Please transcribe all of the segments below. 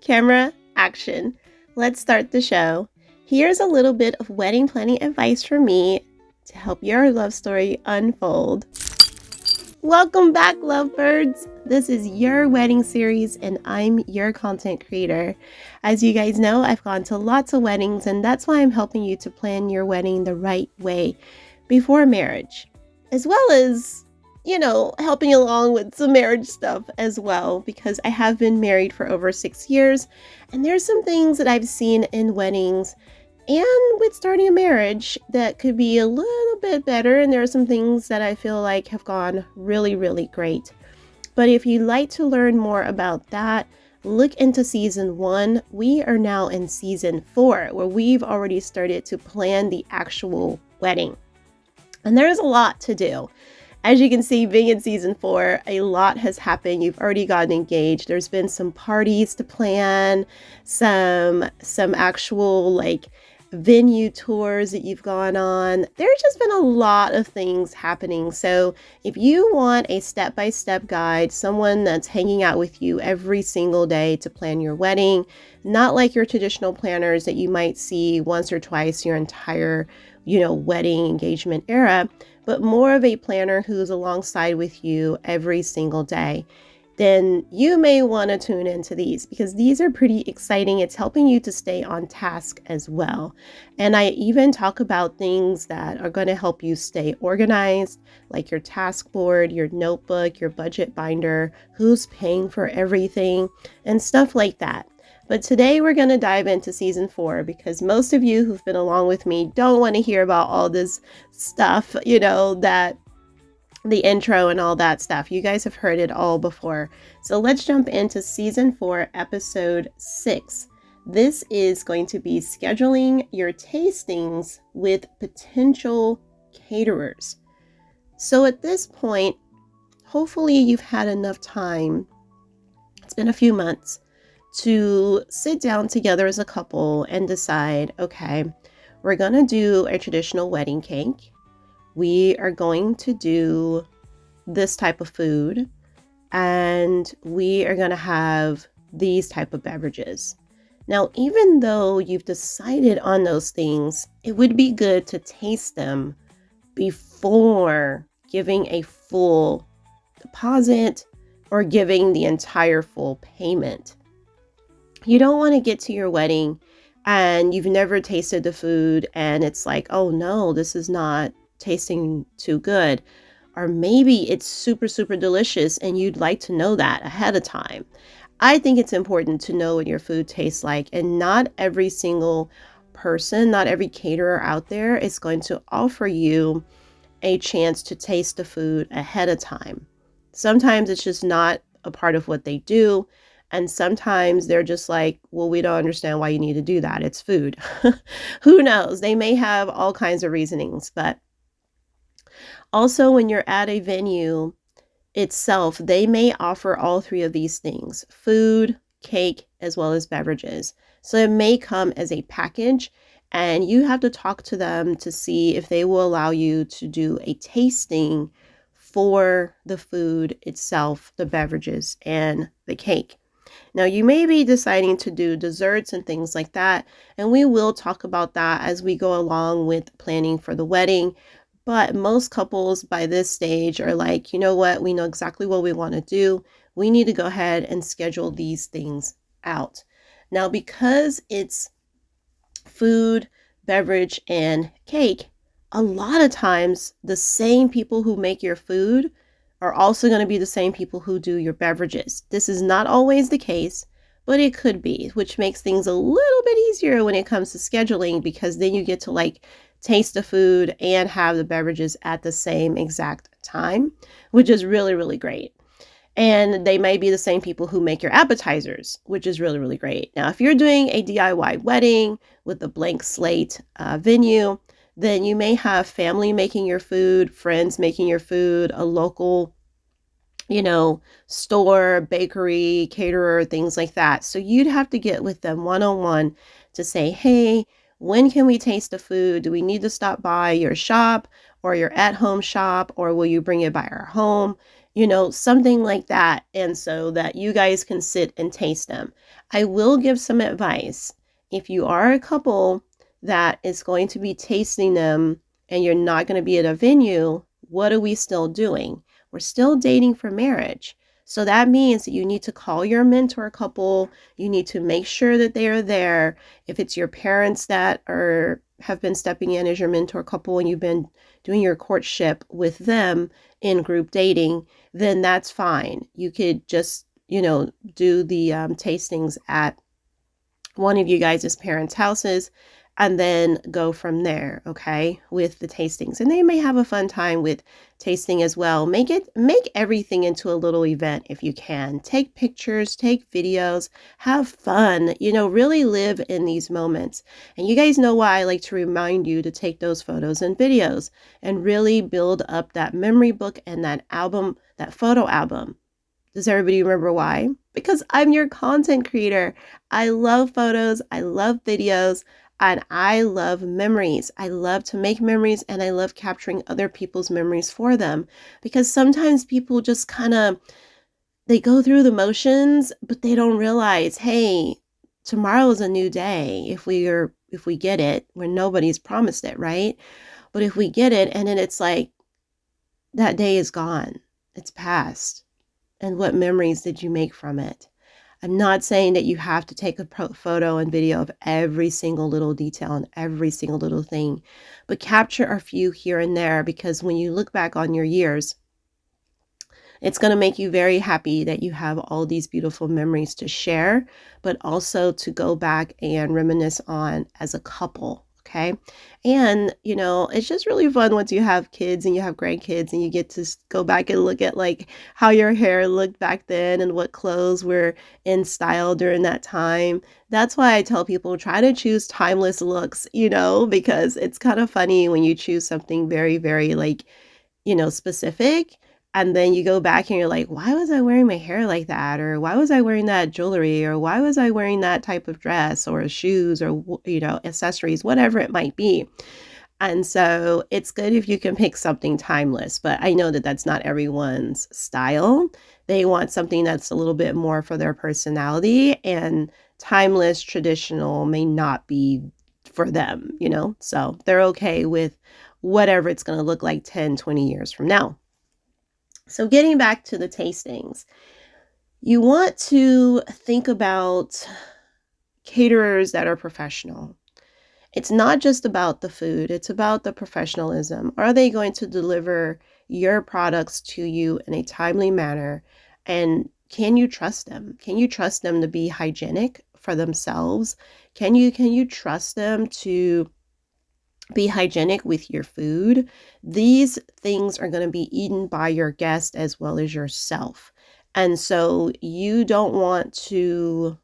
Camera, action. Let's start the show. Here's a little bit of wedding planning advice from me to help your love story unfold. Welcome back, lovebirds. This is your wedding series and I'm your content creator. As you guys know, I've gone to lots of weddings and that's why I'm helping you to plan your wedding the right way before marriage, as well as helping along with some marriage stuff as well, because I have been married for over 6 years and there's some things that I've seen in weddings and with starting a marriage that could be a little bit better, and there are some things that I feel like have gone really, really great. But if you'd like to learn more about that, look into season 1. We are now in season 4, where we've already started to plan the actual wedding. And there's a lot to do. As you can see, being in season 4, a lot has happened. You've already gotten engaged. There's been some parties to plan, some actual venue tours that you've gone on. There's just been a lot of things happening. So if you want a step-by-step guide, someone that's hanging out with you every single day to plan your wedding, not like your traditional planners that you might see once or twice your entire, wedding engagement era, but more of a planner who's alongside with you every single day, then you may want to tune into these because these are pretty exciting. It's helping you to stay on task as well. And I even talk about things that are going to help you stay organized, like your task board, your notebook, your budget binder, who's paying for everything, and stuff like that. But today we're going to dive into season 4 because most of you who've been along with me don't want to hear about all this stuff, that the intro and all that stuff. You guys have heard it all before. So let's jump into season 4, episode 6. This is going to be scheduling your tastings with potential caterers. So at this point, hopefully you've had enough time. It's been a few months to sit down together as a couple and decide, okay, we're going to do a traditional wedding cake. We are going to do this type of food, and we are going to have these type of beverages. Now, even though you've decided on those things, it would be good to taste them before giving a full deposit or giving the entire full payment. You don't want to get to your wedding and you've never tasted the food and it's like, oh no, this is not tasting too good. Or maybe it's super, super delicious and you'd like to know that ahead of time. I think it's important to know what your food tastes like, and not every single person, not every caterer out there is going to offer you a chance to taste the food ahead of time. Sometimes it's just not a part of what they do. And sometimes they're just like, well, we don't understand why you need to do that. It's food. Who knows? They may have all kinds of reasonings. But also when you're at a venue itself, they may offer all 3 of these things: food, cake, as well as beverages. So it may come as a package, and you have to talk to them to see if they will allow you to do a tasting for the food itself, the beverages, and the cake. Now, you may be deciding to do desserts and things like that, and we will talk about that as we go along with planning for the wedding. But most couples by this stage are like, you know what, we know exactly what we want to do. We need to go ahead and schedule these things out. Now, because it's food, beverage, and cake, a lot of times the same people who make your food are also going to be the same people who do your beverages. This is not always the case, but it could be, which makes things a little bit easier when it comes to scheduling, because then you get to taste the food and have the beverages at the same exact time, which is really, really great. And they may be the same people who make your appetizers, which is really, really great. Now, if you're doing a DIY wedding with a blank slate venue, then you may have family making your food, friends making your food, a local, store, bakery, caterer, things like that. So you'd have to get with them one-on-one to say, hey, when can we taste the food? Do we need to stop by your shop? or your at-home shop, or will you bring it by our home? Something like that. And so that you guys can sit and taste them. I will give some advice. If you are a couple that is going to be tasting them and you're not going to be at a venue, what are we still doing? We're still dating for marriage. So that means that you need to call your mentor couple. You need to make sure that they are there. If it's your parents that have been stepping in as your mentor couple and you've been doing your courtship with them in group dating, then that's fine. You could just, do the tastings at one of you guys' parents' houses and then go from there, okay, with the tastings. And they may have a fun time with tasting as well. Make everything into a little event if you can. Take pictures, take videos, have fun, really live in these moments. And you guys know why I like to remind you to take those photos and videos and really build up that memory book and that album, that photo album. Does everybody remember why? Because I'm your content creator. I love photos, I love videos, and I love memories. I love to make memories and I love capturing other people's memories for them, because sometimes people just they go through the motions, but they don't realize, hey, tomorrow is a new day if we get it, when nobody's promised it, right? But if we get it and then it's like that day is gone, it's past. And what memories did you make from it? I'm not saying that you have to take a photo and video of every single little detail and every single little thing, but capture a few here and there, because when you look back on your years, it's going to make you very happy that you have all these beautiful memories to share, but also to go back and reminisce on as a couple. Okay. And, it's just really fun once you have kids and you have grandkids and you get to go back and look at like how your hair looked back then and what clothes were in style during that time. That's why I tell people, try to choose timeless looks, because it's kind of funny when you choose something very, very specific. And then you go back and you're like, why was I wearing my hair like that? Or why was I wearing that jewelry? Or why was I wearing that type of dress or shoes or, accessories, whatever it might be. And so it's good if you can pick something timeless, but I know that that's not everyone's style. They want something that's a little bit more for their personality, and timeless, traditional may not be for them, so they're okay with whatever it's going to look like 10, 20 years from now. So getting back to the tastings, you want to think about caterers that are professional. It's not just about the food, it's about the professionalism. Are they going to deliver your products to you in a timely manner? And can you trust them? Can you trust them to be hygienic for themselves? Can you trust them to be hygienic with your food? These things are going to be eaten by your guest as well as yourself. And so you don't want to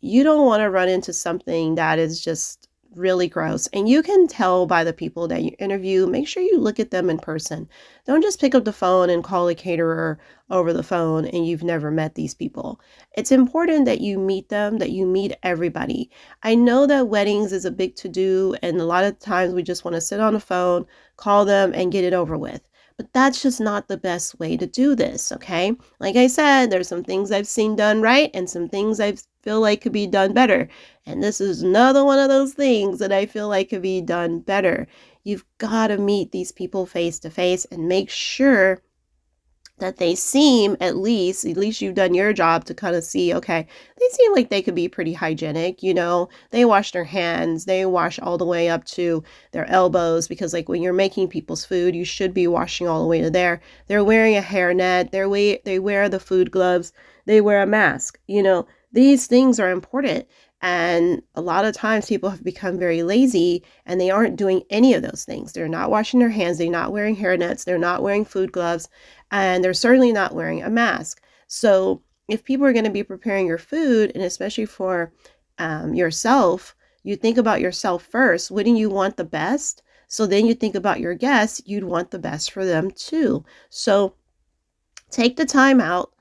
run into something that is just really gross. And you can tell by the people that you interview. Make sure you look at them in person. Don't just pick up the phone and call a caterer over the phone and you've never met these people. It's important that you meet them, that you meet everybody. I know that weddings is a big to-do, and a lot of times we just want to sit on the phone, call them, and get it over with. But that's just not the best way to do this, okay? Like I said, there's some things I've seen done right and some things I feel like could be done better. And this is another one of those things that I feel like could be done better. You've got to meet these people face to face and make sure that they seem, at least you've done your job to kind of see, okay, they seem like they could be pretty hygienic, they wash their hands, they wash all the way up to their elbows, because like when you're making people's food, you should be washing all the way to there. They're wearing a hairnet, they wear the food gloves, they wear a mask, these things are important. And a lot of times people have become very lazy and they aren't doing any of those things. They're not washing their hands. They're not wearing hairnets. They're not wearing food gloves. And they're certainly not wearing a mask. So if people are going to be preparing your food, and especially for yourself, you think about yourself first. Wouldn't you want the best? So then you think about your guests. You'd want the best for them too. So take the time out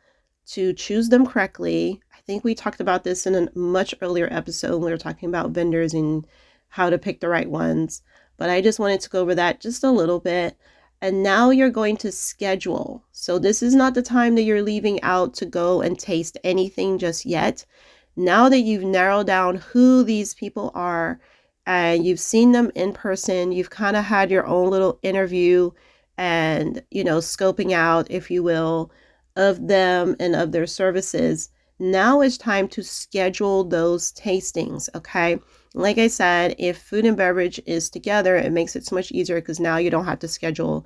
to choose them correctly. I think we talked about this in a much earlier episode when we were talking about vendors and how to pick the right ones. but I just wanted to go over that just a little bit. And now you're going to schedule. So this is not the time that you're leaving out to go and taste anything just yet. Now that you've narrowed down who these people are and you've seen them in person, you've kind of had your own little interview and, scoping out, if you will, of them and of their services. Now it's time to schedule those tastings, okay? Like I said, if food and beverage is together, it makes it so much easier because now you don't have to schedule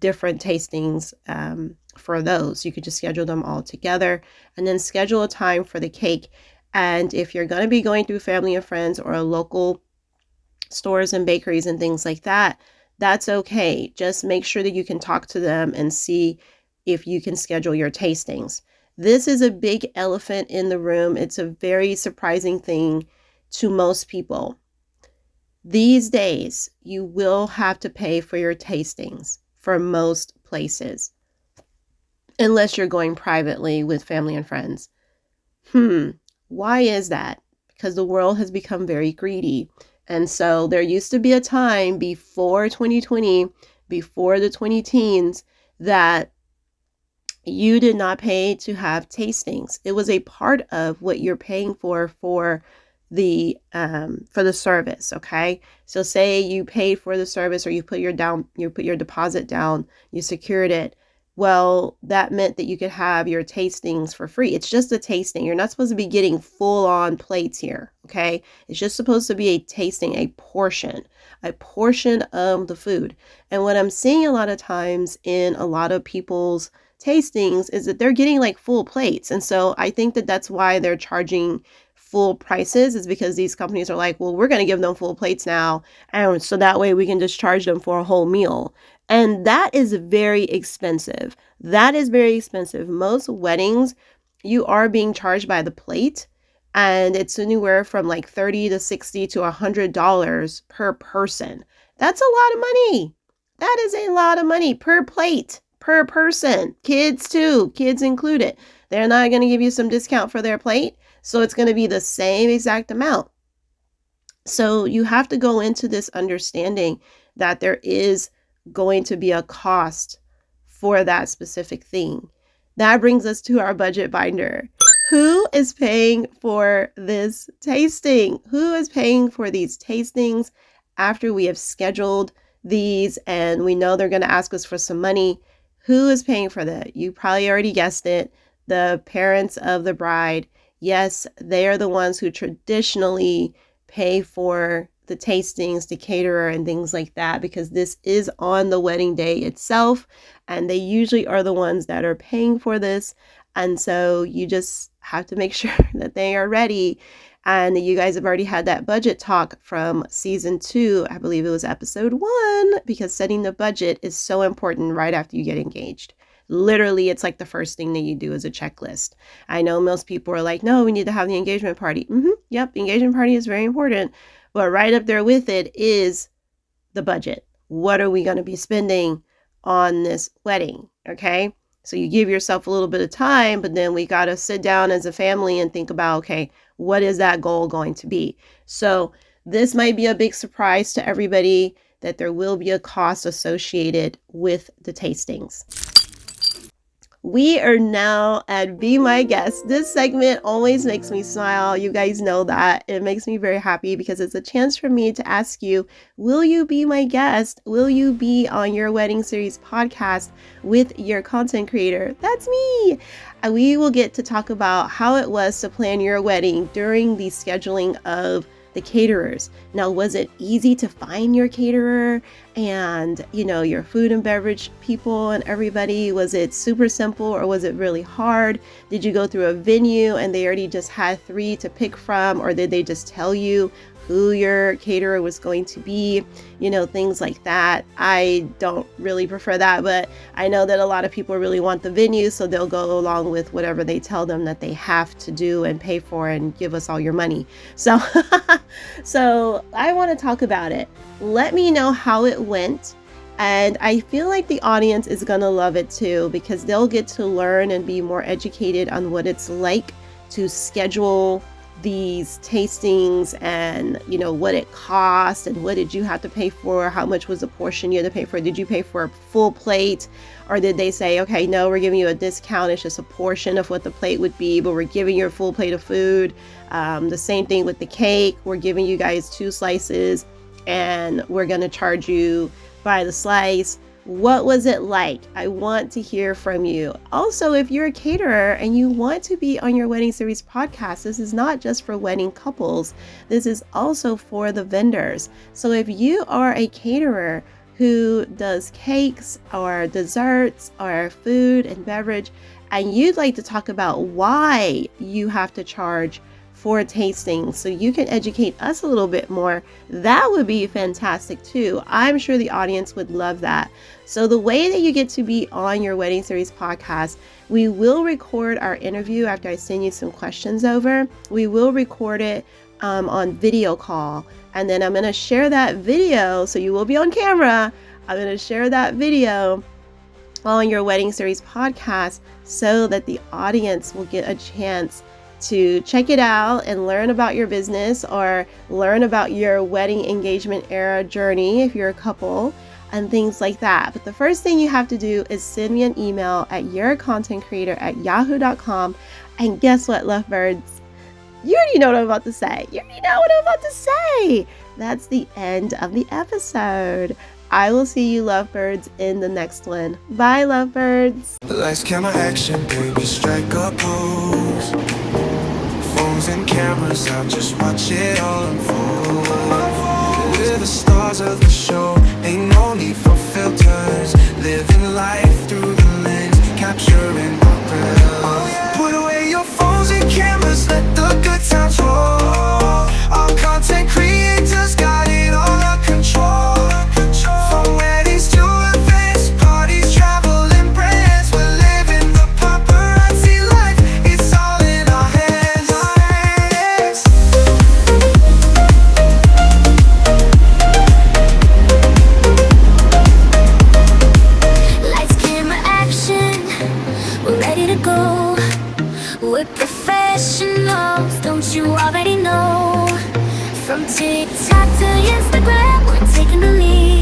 different tastings for those. You could just schedule them all together and then schedule a time for the cake. And if you're going to be going through family and friends or local stores and bakeries and things like that, that's okay. Just make sure that you can talk to them and see if you can schedule your tastings. This is a big elephant in the room. It's a very surprising thing to most people. These days, you will have to pay for your tastings for most places, unless you're going privately with family and friends. Why is that? Because the world has become very greedy. And so there used to be a time before 2020, before the 20-teens, that you did not pay to have tastings. It was a part of what you're paying for the service. Okay. So say you paid for the service or you put your deposit down, you secured it. Well, that meant that you could have your tastings for free. It's just a tasting. You're not supposed to be getting full on plates here. Okay. It's just supposed to be a tasting, a portion of the food. And what I'm seeing a lot of times in a lot of people's tastings is that they're getting like full plates. And so I think that that's why they're charging full prices, is because these companies are like, well, we're going to give them full plates now. And so that way we can just charge them for a whole meal. And that is very expensive. Most weddings, you are being charged by the plate, and it's anywhere from like $30 to $60 to $100 per person. That's a lot of money. That is a lot of money per plate, per person. Kids too, kids included. They're not going to give you some discount for their plate. So it's going to be the same exact amount. So you have to go into this understanding that there is going to be a cost for that specific thing. That brings us to our budget binder. Who is paying for this tasting? Who is paying for these tastings after we have scheduled these and we know they're going to ask us for some money? Who is paying for that? You probably already guessed it. The parents of the bride. Yes, they are the ones who traditionally pay for the tastings, the caterer, and things like that, because this is on the wedding day itself, and they usually are the ones that are paying for this. And so you just have to make sure that they are ready, and that you guys have already had that budget talk from season 2. I believe it was episode 1, because setting the budget is so important right after you get engaged. Literally, it's like the first thing that you do is a checklist. I know most people are like, no, we need to have the engagement party. Yep, the engagement party is very important. But right up there with it is the budget. What are we going to be spending on this wedding? Okay, so you give yourself a little bit of time, but then we got to sit down as a family and think about, okay, what is that goal going to be? So this might be a big surprise to everybody that there will be a cost associated with the tastings. We are now at Be My Guest. This segment always makes me smile. You guys know that. It makes me very happy because it's a chance for me to ask you, will you be my guest? Will you be on your wedding series podcast with your content creator? That's me. We will get to talk about how it was to plan your wedding during the scheduling of the caterers. Now, was it easy to find your caterer and, your food and beverage people and everybody? Was it super simple, or was it really hard? Did you go through a venue and they already just had 3 to pick from, or did they just tell you who your caterer was going to be? Things like that. I don't really prefer that, but I know that a lot of people really want the venue, so they'll go along with whatever they tell them that they have to do and pay for and give us all your money. So, so I want to talk about it. Let me know how it went. And I feel like the audience is going to love it too, because they'll get to learn and be more educated on what it's like to schedule these tastings and what it cost and what did you have to pay for, how much was the portion you had to pay for, did you pay for a full plate, or did they say, okay, no, we're giving you a discount, it's just a portion of what the plate would be, but we're giving you a full plate of food. The same thing with the cake, we're giving you guys 2 slices and we're going to charge you by the slice. What was it like? I want to hear from you. Also, if you're a caterer and you want to be on your wedding series podcast, this is not just for wedding couples. This is also for the vendors. So if you are a caterer who does cakes or desserts or food and beverage, and you'd like to talk about why you have to charge for tasting so you can educate us a little bit more, that would be fantastic too. I'm sure the audience would love that. So the way that you get to be on your wedding series podcast, we will record our interview after I send you some questions over. We will record it on video call, and then I'm going to share that video, so you will be on camera. I'm going to share that video on your wedding series podcast so that the audience will get a chance to check it out and learn about your business or learn about your wedding engagement era journey if you're a couple and things like that. But the first thing you have to do is send me an email at yourcontentcreator@yahoo.com. And guess what, lovebirds? You already know what I'm about to say. That's the end of the episode. I will see you, lovebirds, in the next one. Bye, lovebirds. Lights, camera, action, baby, strike a pose. Phones and cameras out, just watch it all unfold. We're the stars of the show, ain't no need for filters. Living life through the lens, capturing our thrills. Put away your phones and cameras, let the good times roll. Our content creators got it all under control. From weddings to events, parties, travel and brands, we're living the paparazzi life. It's all in our hands. Lights, camera, action, we're ready to go. We're professionals, don't you already know? From TikTok to Instagram, we're taking the lead.